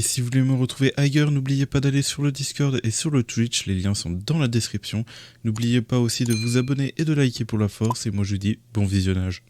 Et si vous voulez me retrouver ailleurs, n'oubliez pas d'aller sur le Discord et sur le Twitch, les liens sont dans la description. N'oubliez pas aussi de vous abonner et de liker pour la force, et moi je vous dis bon visionnage.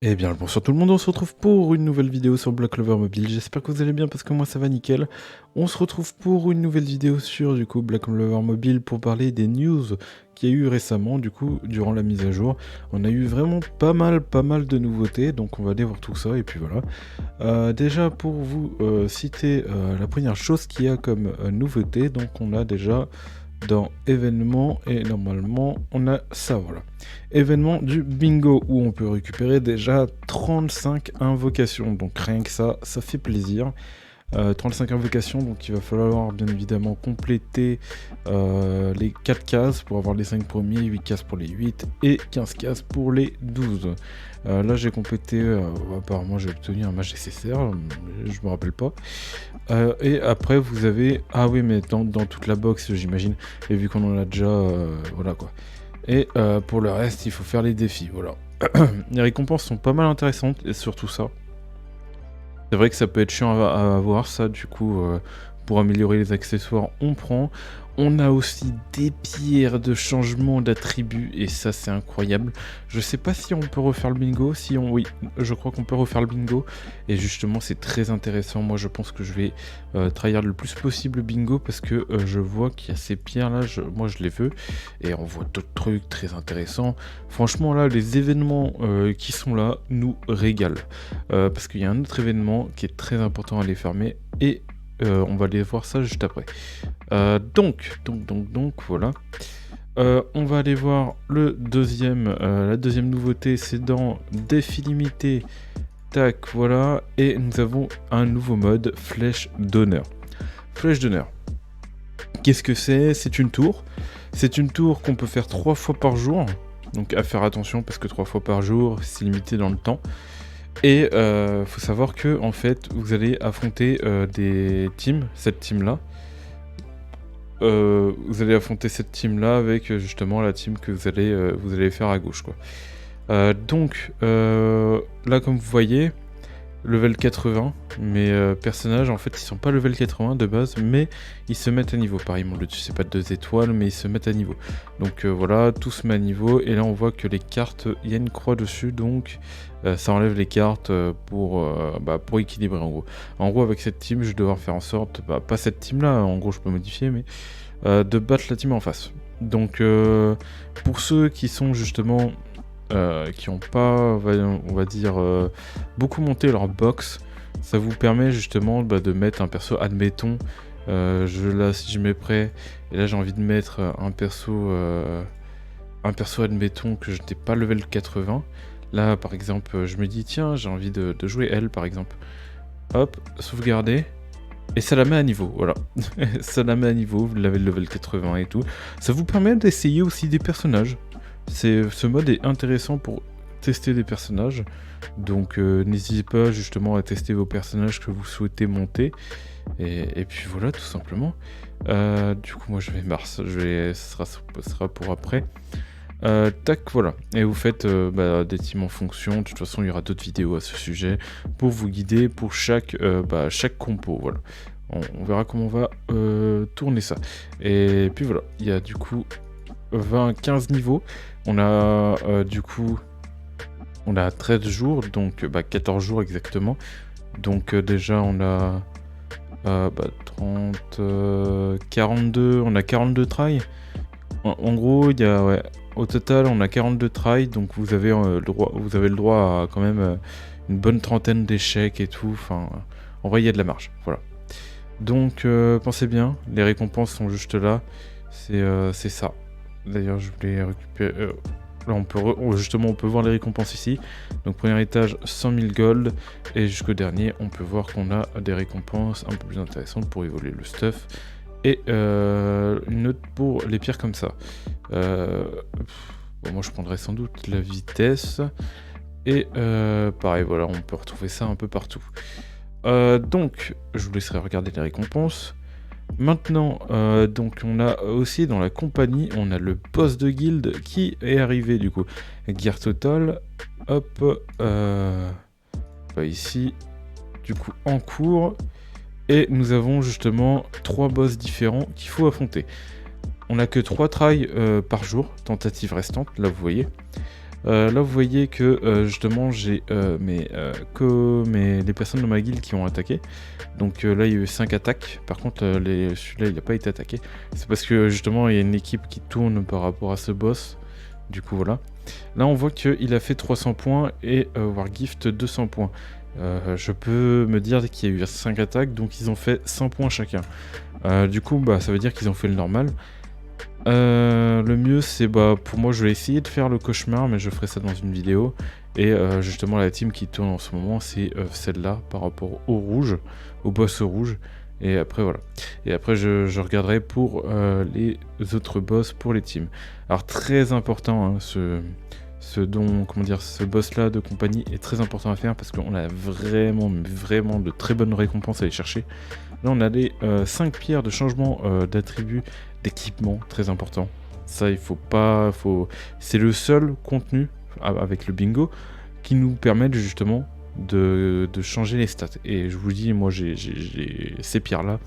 Eh bien le bonsoir tout le monde, on se retrouve pour une nouvelle vidéo sur Black Clover Mobile. J'espère que vous allez bien parce que moi ça va nickel. On se retrouve pour une nouvelle vidéo sur du coup Black Clover Mobile pour parler des news qu'il y a eu récemment du coup durant la mise à jour. On a eu vraiment pas mal de nouveautés, donc on va aller voir tout ça et puis voilà. Déjà pour vous citer la première chose qu'il y a comme nouveauté, donc on a déjà dans événements et normalement on a ça, voilà, événement du bingo où on peut récupérer déjà 35 invocations, donc rien que ça fait plaisir. 35 invocations, donc il va falloir bien évidemment compléter les 4 cases pour avoir les 5 premiers, 8 cases pour les 8 et 15 cases pour les 12. Là j'ai complété, apparemment j'ai obtenu un match nécessaire, je me rappelle pas. Et après vous avez, ah oui mais dans toute la box j'imagine, et vu qu'on en a déjà, voilà quoi. Et pour le reste il faut faire les défis, voilà. Les récompenses sont pas mal intéressantes et surtout ça. C'est vrai que ça peut être chiant à avoir ça, du coup, pour améliorer les accessoires, on prend. On a aussi des pierres de changement d'attributs, et ça, c'est incroyable. Je sais pas si on peut refaire le bingo, oui, je crois qu'on peut refaire le bingo, et justement, c'est très intéressant. Moi, je pense que je vais tryhard le plus possible le bingo, parce que je vois qu'il y a ces pierres-là, moi, je les veux, et on voit d'autres trucs très intéressants. Franchement, là, les événements qui sont là nous régalent, parce qu'il y a un autre événement qui est très important à les fermer, et on va aller voir ça juste après. Donc, voilà. On va aller voir le deuxième, la deuxième nouveauté, c'est dans défi limité. Tac, voilà. Et nous avons un nouveau mode, flèche d'honneur. Flèche d'honneur. Qu'est-ce que c'est? C'est une tour. C'est une tour qu'on peut faire 3 fois par jour. Donc à faire attention parce que 3 fois par jour, c'est limité dans le temps. Et faut savoir que en fait, vous allez affronter des teams, cette team-là. Vous allez affronter cette team-là avec justement la team que vous allez faire à gauche, quoi. Donc là, comme vous voyez, level 80, mes personnages en fait ils sont pas level 80 de base, mais ils se mettent à niveau. Pareil, mon dessus c'est pas 2 étoiles, mais ils se mettent à niveau. Donc voilà, tout se met à niveau, et là on voit que les cartes, il y a une croix dessus, donc ça enlève les cartes pour équilibrer en gros. En gros, avec cette team, je vais devoir faire en sorte, pas cette team là, en gros je peux modifier, mais de battre la team en face. Donc pour ceux qui sont justement qui n'ont pas, on va dire, beaucoup monté leur box, ça vous permet justement de mettre un perso, admettons, là si je mets prêt, et là j'ai envie de mettre un perso, admettons que je n'étais pas level 80, là par exemple je me dis tiens j'ai envie de jouer elle par exemple, hop, sauvegarder, et ça la met à niveau, voilà. Ça la met à niveau, vous l'avez le level 80 et tout, ça vous permet d'essayer aussi des personnages. Ce mode est intéressant pour tester des personnages, donc n'hésitez pas justement à tester vos personnages que vous souhaitez monter, et puis voilà tout simplement. Du coup moi je vais Mars, ce sera pour après. Tac, voilà, et vous faites des teams en fonction. De toute façon il y aura d'autres vidéos à ce sujet pour vous guider pour chaque compo, voilà. On verra comment on va tourner ça, et puis voilà, il y a du coup 15 niveaux. On a du coup on a 13 jours, donc 14 jours exactement. Donc déjà on a 30, 42, on a 42 tries. En gros, il y a, au total on a 42 tries, donc vous avez le droit à quand même une bonne trentaine d'échecs et tout. Enfin, en vrai il y a de la marge, voilà. Donc pensez bien, les récompenses sont juste là, c'est ça. D'ailleurs, je voulais récupérer. Là, on peut voir les récompenses ici. Donc, premier étage, 100 000 gold. Et jusqu'au dernier, on peut voir qu'on a des récompenses un peu plus intéressantes pour évoluer le stuff. Et une autre pour les pierres comme ça. Moi, je prendrais sans doute la vitesse. Et pareil, voilà, on peut retrouver ça un peu partout. Donc, je vous laisserai regarder les récompenses. Maintenant, donc on a aussi dans la compagnie, on a le boss de guilde qui est arrivé du coup. Guerre totale, hop, ici, du coup en cours. Et nous avons justement 3 boss différents qu'il faut affronter. On n'a que 3 tries par jour, tentative restante, là vous voyez. Là vous voyez que justement j'ai les personnes de ma guilde qui ont attaqué. Donc là il y a eu 5 attaques, par contre celui-là il n'a pas été attaqué. C'est parce que justement il y a une équipe qui tourne par rapport à ce boss. Du coup voilà. Là on voit qu'il a fait 300 points et Wargift 200 points. Je peux me dire qu'il y a eu 5 attaques, donc ils ont fait 100 points chacun. Du coup bah, ça veut dire qu'ils ont fait le normal. Le mieux c'est pour moi je vais essayer de faire le cauchemar, mais je ferai ça dans une vidéo. Et justement la team qui tourne en ce moment c'est celle-là par rapport au rouge, au boss rouge. Et après voilà. Et après je regarderai pour les autres boss pour les teams. Alors très important hein, ce boss là de compagnie est très important à faire parce qu'on a vraiment de très bonnes récompenses à aller chercher. Là on a les 5 pierres de changement d'attributs d'équipement, très important. Ça il faut pas, c'est le seul contenu avec le bingo qui nous permet justement de changer les stats. Et je vous dis, moi j'ai ces pierres là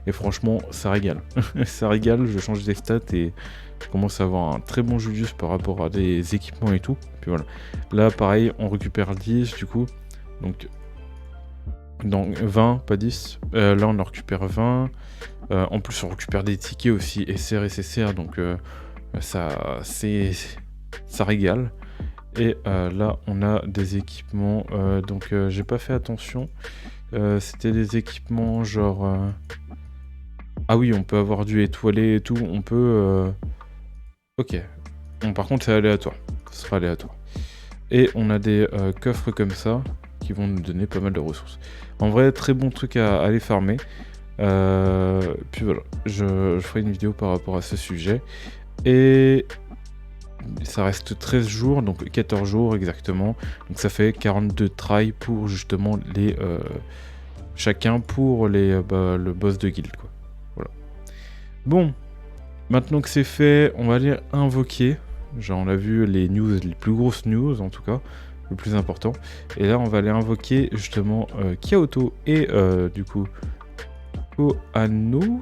et franchement ça régale. Ça régale, je change des stats et je commence à avoir un très bon Julius par rapport à des équipements et tout. Puis voilà. Là pareil, on récupère 10 du coup. Donc 20, pas 10. Là on en récupère 20. En plus on récupère des tickets aussi, SR et CCR, donc ça régale. Et là on a des équipements, donc j'ai pas fait attention. C'était des équipements genre... Ah oui, on peut avoir du étoilé et tout, on peut... Ok. Bon, par contre c'est aléatoire, ce sera aléatoire. Et on a des coffres comme ça, qui vont nous donner pas mal de ressources. En vrai, très bon truc à aller farmer. Puis voilà, je ferai une vidéo par rapport à ce sujet. Et ça reste 13 jours, donc 14 jours exactement. Donc ça fait 42 tries pour justement les... chacun pour les, le boss de guild, quoi. Voilà. Bon, maintenant que c'est fait, on va aller invoquer. Genre on a vu les news, les plus grosses news en tout cas, le plus important. Et là on va aller invoquer justement Kyoto et du coup... Kohono.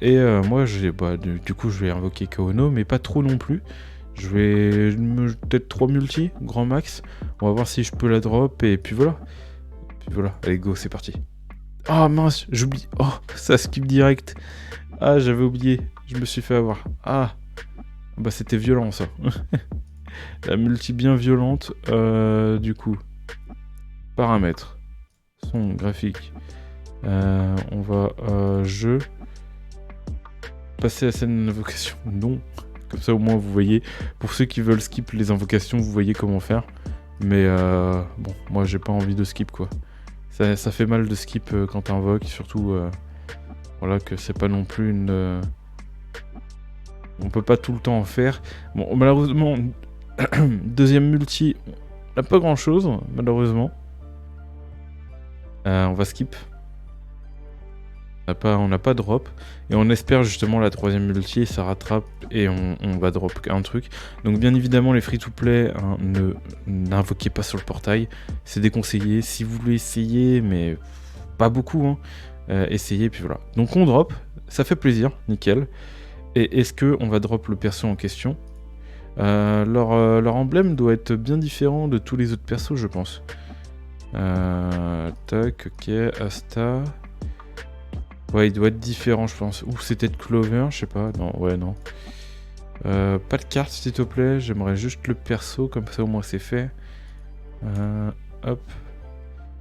Et moi, du coup, je vais invoquer Kohono, mais pas trop non plus. Je vais peut-être 3 multi, grand max. On va voir si je peux la drop, et puis voilà. Allez, go, c'est parti. Ah mince, j'oublie. Oh, ça skip direct. Ah, j'avais oublié. Je me suis fait avoir. Ah, bah c'était violent ça. La multi bien violente. Du coup, paramètres, son graphique. On va passer à la scène d'invocation. Non, comme ça au moins vous voyez. Pour ceux qui veulent skip les invocations, vous voyez comment faire. Mais bon, moi j'ai pas envie de skip quoi. Ça fait mal de skip quand t'invoques, surtout voilà que c'est pas non plus une. On peut pas tout le temps en faire. Bon, malheureusement, deuxième multi, on n'a pas grand chose, malheureusement. On va skip. On n'a pas drop. Et on espère justement la troisième multi, ça rattrape et on va drop un truc. Donc bien évidemment les free-to-play, hein, n'invoquez pas sur le portail. C'est déconseillé. Si vous voulez essayer, mais pas beaucoup, hein, essayez, puis voilà. Donc on drop, ça fait plaisir, nickel. Et est-ce qu'on va drop le perso en question? Leur emblème doit être bien différent de tous les autres persos, je pense. Tac, ok, Asta... Ouais, il doit être différent, je pense. Ou c'était de Clover, je sais pas. Non, ouais, non. Pas de carte, s'il te plaît. J'aimerais juste le perso, comme ça au moins c'est fait. Hop.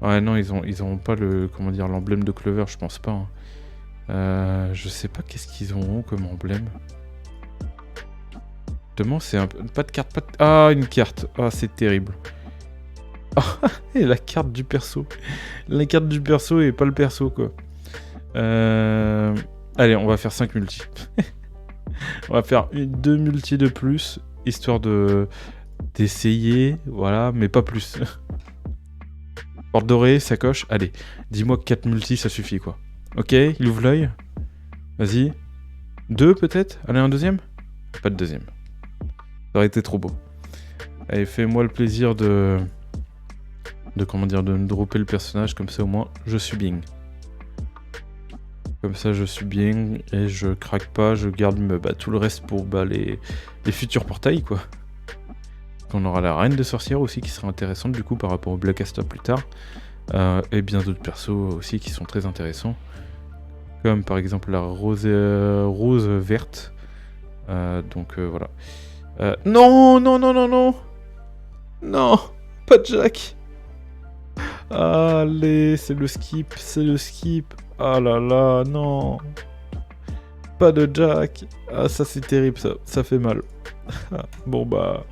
Ouais, non, ils ont pas le, comment dire, l'emblème de Clover, je pense pas. Hein. Je sais pas qu'est-ce qu'ils ont comme emblème. Justement, c'est un peu... Pas de carte, pas de... Ah, une carte. Ah, c'est terrible. Et la carte du perso. La carte du perso et pas le perso, quoi. Allez, on va faire 5 multi. On va faire 2 multi de plus, histoire d'essayer, voilà, mais pas plus. Porte dorée, sacoche, allez, dis-moi que 4 multi, ça suffit, quoi. Ok, il ouvre l'œil. Vas-y. 2 peut-être? Allez, un deuxième? Pas de deuxième. Ça aurait été trop beau. Allez, fais-moi le plaisir de comment dire, de me dropper le personnage, comme ça au moins je suis bien. Comme ça je suis bien et je craque pas, je garde tout le reste pour les futurs portails quoi. On aura la reine des sorcières aussi qui sera intéressante du coup par rapport au Blackcaster plus tard. Et bien d'autres persos aussi qui sont très intéressants. Comme par exemple la rose verte. Donc voilà. Non, non, non, non, non. Non, pas de Jack. Allez, c'est le skip, c'est le skip. Ah là là, non. Pas de Jack. Ah, ça c'est terrible, ça fait mal. Bon bah...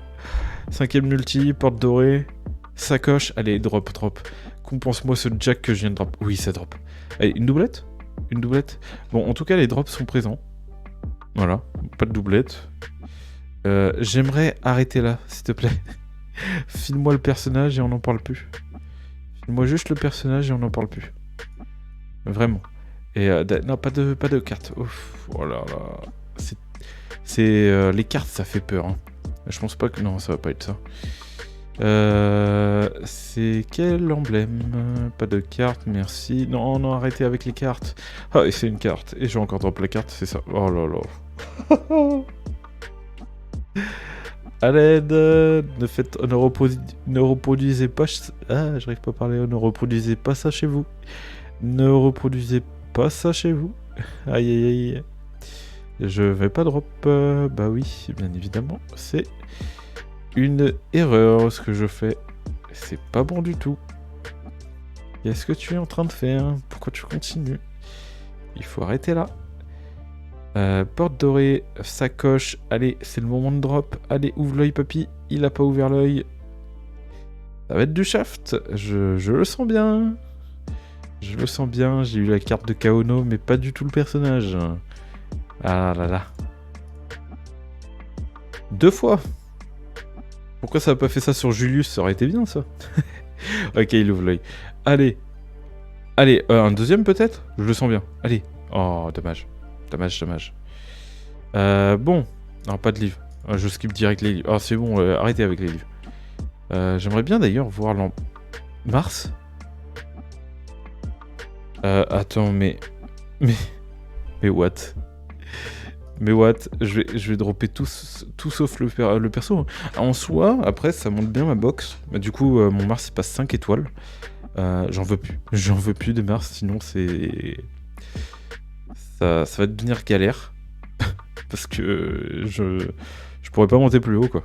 5ème multi, porte dorée, sacoche. Allez, drop, drop. Compense-moi ce Jack que je viens de drop. Oui, ça drop. Allez, une doublette? Une doublette? Bon, en tout cas, les drops sont présents. Voilà, pas de doublette. J'aimerais arrêter là, s'il te plaît. File-moi le personnage et on n'en parle plus. File-moi juste le personnage et on n'en parle plus. Vraiment. Et non, pas de cartes. Ouf, oh là là. C'est les cartes, ça fait peur. Hein. Je pense pas que... Non, ça va pas être ça. C'est quel emblème? Pas de carte, merci. Non, non, arrêtez avec les cartes. Ah, et c'est une carte. Et je vais encore drop la carte, c'est ça. Oh là là. À l'aide, ne reproduisez pas... Ah, j'arrive pas à parler. Ne reproduisez pas ça chez vous. Ne reproduisez pas ça chez vous. Aïe aïe aïe. Je vais pas drop. Bah oui, bien évidemment. C'est une erreur ce que je fais. C'est pas bon du tout. Qu'est-ce que tu es en train de faire? Pourquoi tu continues? Il faut arrêter là. Porte dorée, sacoche. Allez, c'est le moment de drop. Allez, ouvre l'œil, papy. Il a pas ouvert l'œil. Ça va être du shaft. Je le sens bien. Je le sens bien. J'ai eu la carte de Kaono, mais pas du tout le personnage. Ah là là. 2 fois. Pourquoi ça a pas fait ça sur Julius? Ça aurait été bien, ça. Ok, il ouvre l'œil. Allez. Allez, un deuxième peut-être? Je le sens bien. Allez. Oh, dommage. Dommage, dommage. Bon. Non, pas de livre. Je skip direct les livres. Ah, c'est bon, arrêtez avec les livres. J'aimerais bien d'ailleurs voir Mars. Attends, mais what? Mais what? Je vais dropper tout sauf le perso. En soi, après, ça monte bien ma box. Bah, du coup, mon Mars, il passe 5 étoiles. J'en veux plus. J'en veux plus de Mars, sinon c'est... Ça va devenir galère. Parce que je pourrais pas monter plus haut, quoi.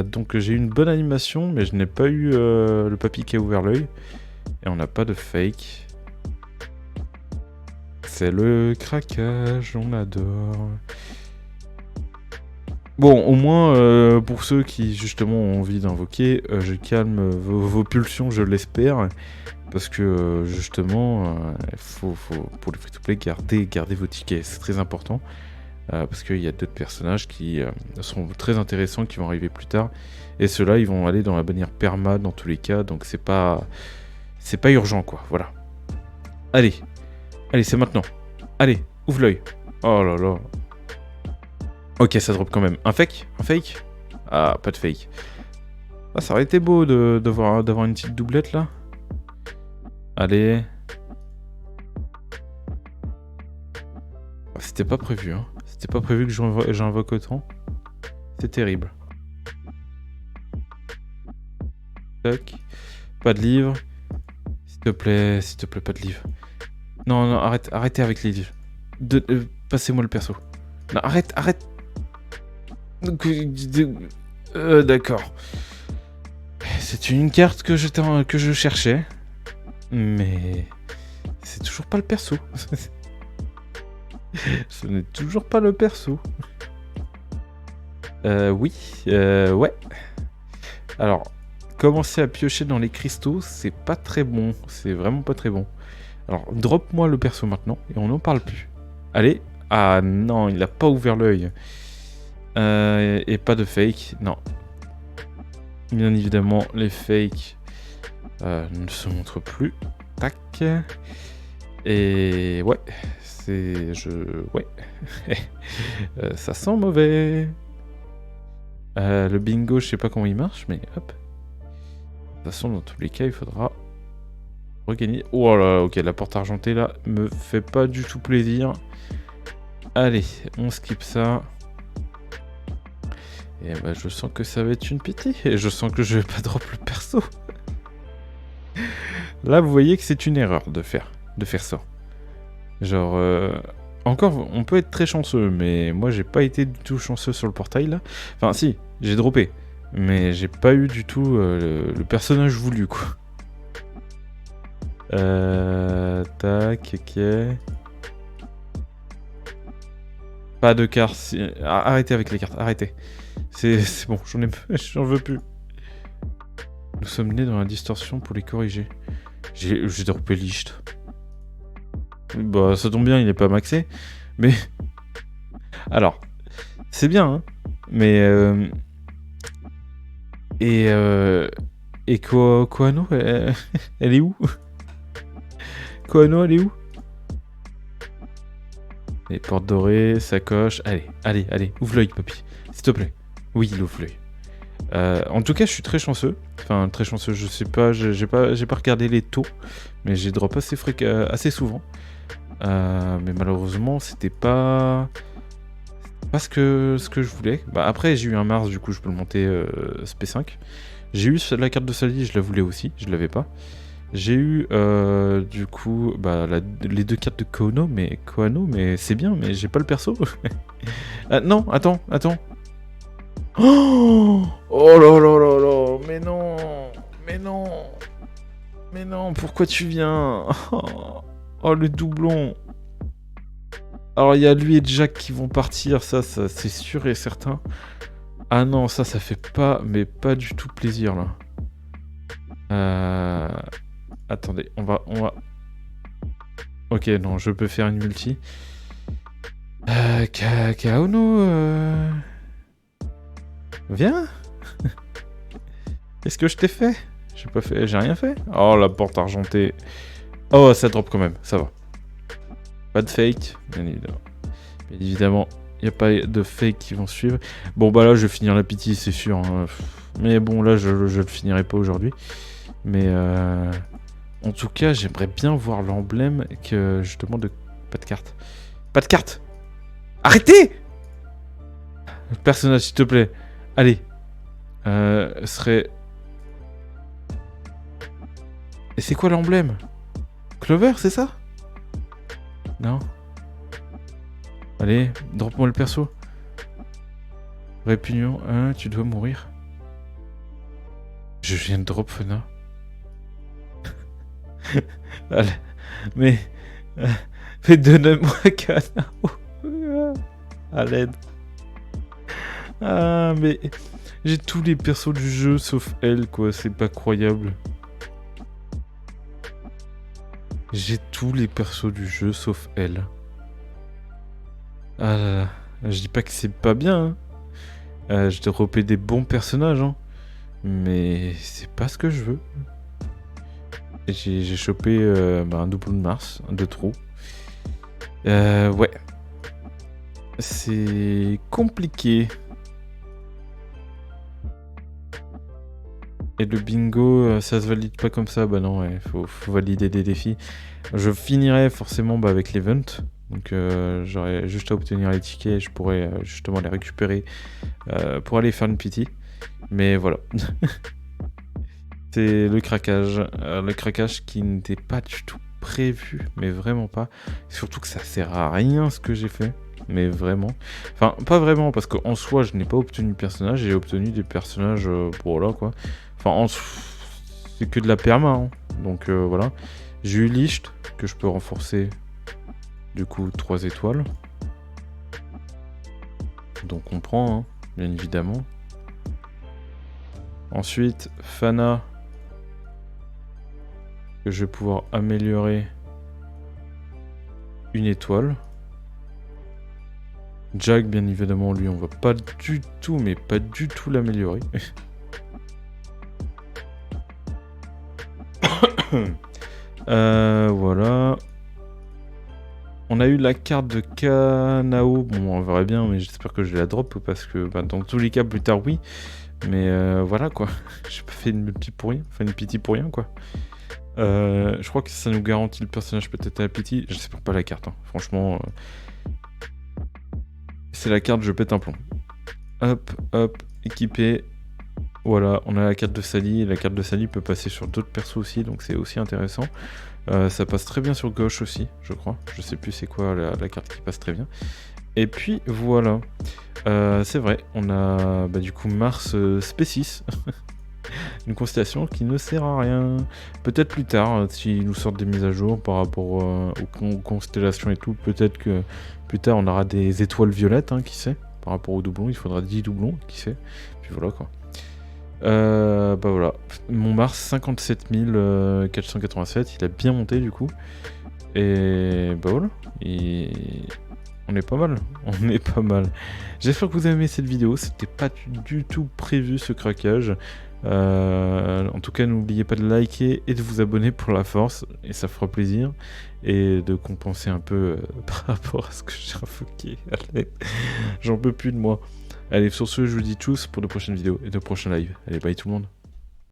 Donc j'ai eu une bonne animation, mais je n'ai pas eu le papy qui a ouvert l'œil. Et on n'a pas de fake. C'est le craquage, on adore. Bon, au moins, pour ceux qui, justement, ont envie d'invoquer, je calme vos pulsions, je l'espère. Parce que, justement, il faut, pour les free-to-play, garder vos tickets. C'est très important. Parce qu'il y a d'autres personnages qui sont très intéressants, qui vont arriver plus tard. Et ceux-là, ils vont aller dans la bannière perma, dans tous les cas. Donc, c'est pas urgent, quoi. Voilà. Allez. Allez, c'est maintenant. Allez, ouvre l'œil. Oh là là. Ok, ça drop quand même. Un fake? Un fake? Ah, pas de fake. Ah, ça aurait été beau d'avoir une petite doublette, là. Allez. C'était pas prévu, hein. C'était pas prévu que j'invoque autant. C'est terrible. Tac. Pas de livre. S'il te plaît, pas de livre. Non, non, arrêtez avec les livres. Passez-moi le perso. Non, arrête. D'accord. C'est une carte que je cherchais. Mais... c'est toujours pas le perso. Ce n'est toujours pas le perso. Oui. Ouais. Alors... commencer à piocher dans les cristaux, c'est pas très bon. C'est vraiment pas très bon. Alors, drop-moi le perso maintenant, et on n'en parle plus. Allez. Ah non, il a pas ouvert l'œil. Et pas de fake, non. Bien évidemment, les fakes ne se montrent plus. Tac. Et ouais, ouais. Ça sent mauvais. Le bingo, je sais pas comment il marche, mais hop. De toute façon, dans tous les cas, il faudra regagner. Oh là, ok, la porte argentée, là, me fait pas du tout plaisir. Allez, on skip ça. Et bah, je sens que ça va être une pitié. Et je sens que je vais pas drop le perso. Là, vous voyez que c'est une erreur de faire ça. Genre, encore, on peut être très chanceux, mais moi, j'ai pas été du tout chanceux sur le portail, là. Enfin, si, j'ai droppé. Mais j'ai pas eu du tout le personnage voulu, quoi. Tac, ok. Pas de cartes. Arrêtez avec les cartes, arrêtez. C'est bon, j'en veux plus. Nous sommes nés dans la distorsion pour les corriger. J'ai droppé Licht. Bah, ça tombe bien, il est pas maxé. Mais. Alors, c'est bien, hein. Mais. Et Koano, elle est où? Koano, elle est où? Les portes dorées, sacoche. Allez, ouvre l'œil, papy. S'il te plaît. Oui, il ouvre l'œil. En tout cas, je suis très chanceux. Enfin, très chanceux, je sais pas, j'ai pas regardé les taux, mais j'ai drop assez souvent. Mais malheureusement, c'était pas ce que je voulais. Bah, après, j'ai eu un Mars, du coup, je peux le monter SP5. J'ai eu la carte de Sally, je la voulais aussi, je l'avais pas. J'ai eu du coup bah, les deux cartes de Koano, mais c'est bien, mais j'ai pas le perso. Ah, non, attends. Oh là là là là, mais non, pourquoi tu viens? Oh, le doublon. Alors il y a lui et Jack qui vont partir, ça c'est sûr et certain. Ah non, ça fait pas, mais pas du tout plaisir là. Attendez, on va... Ok, non, je peux faire une multi. Kaono, Viens. Qu'est-ce que je t'ai fait? J'ai rien fait. Oh, la porte argentée. Oh, ça drop quand même, ça va. Pas de fake, bien évidemment. Bien évidemment, il n'y a pas de fake qui vont suivre. Bon, bah là, je vais finir la pitié, c'est sûr. Hein. Mais bon, là, je le finirai pas aujourd'hui. Mais en tout cas, j'aimerais bien voir l'emblème que je demande de... Pas de carte. Pas de carte! Arrêtez! Personnage, s'il te plaît. Allez. Serait... Et c'est quoi l'emblème? Clover, c'est ça? Non. Allez, drop-moi le perso. Répugnant, hein, tu dois mourir. Je viens de drop Fena. Allez, mais donne-moi Kanao. À l'aide. Ah, mais j'ai tous les persos du jeu sauf elle, quoi. C'est pas croyable. J'ai tous les persos du jeu sauf elle. Ah là là. Je dis pas que c'est pas bien. Hein. Je t'ai repé des bons personnages, hein. Mais c'est pas ce que je veux. J'ai chopé un double de Mars, de trop. Ouais. C'est compliqué. Et le bingo, ça se valide pas comme ça. Bah non, ouais, faut valider des défis. Je finirai forcément avec l'event. Donc j'aurai juste à obtenir les tickets et je pourrais justement les récupérer pour aller faire une pity. Mais voilà. C'est le craquage qui n'était pas du tout prévu, mais vraiment pas. Surtout que ça sert à rien ce que j'ai fait, mais vraiment. Enfin, pas vraiment, parce qu'en soi, je n'ai pas obtenu de personnage, j'ai obtenu des personnages pour là, quoi. Enfin, c'est que de la perma, hein. Donc voilà. J'ai eu Licht, que je peux renforcer, du coup, 3 étoiles. Donc on prend, hein, bien évidemment. Ensuite, Fana, que je vais pouvoir améliorer 1 étoile. Jack, bien évidemment, lui, on va pas du tout, mais pas du tout l'améliorer. Voilà. On a eu la carte de Kanao. Bon, on verra bien, mais j'espère que je la drop parce que bah, dans tous les cas, plus tard, oui. Mais voilà quoi. J'ai pas fait une multi pour rien. Enfin, une pity pour rien quoi. Je crois que ça nous garantit le personnage peut-être à la pity. J'espère pas la carte. Hein. Franchement, c'est la carte, je pète un plomb. Hop, hop, équipé. Voilà, on a la carte de Sally. Et la carte de Sally peut passer sur d'autres persos aussi, donc c'est aussi intéressant. Ça passe très bien sur gauche aussi, je crois. Je sais plus c'est quoi la carte qui passe très bien. Et puis voilà. C'est vrai, on a bah, du coup Mars Species. Une constellation qui ne sert à rien. Peut-être plus tard, s'ils nous sortent des mises à jour par rapport aux constellations et tout, peut-être que plus tard on aura des étoiles violettes, hein, qui sait. Par rapport aux doublons, il faudra 10 doublons, qui sait. Puis voilà quoi. Bah voilà, mon Mars 57 487, il a bien monté du coup. Et bah voilà, on est pas mal, on est pas mal. J'espère que vous avez aimé cette vidéo, c'était pas du tout prévu ce craquage. En tout cas, n'oubliez pas de liker et de vous abonner pour la force, et ça fera plaisir. Et de compenser un peu par rapport à ce que j'ai invoqué. Allez, j'en peux plus de moi. Allez, sur ce, je vous dis tchuss pour de prochaines vidéos et de prochains lives. Allez, bye tout le monde.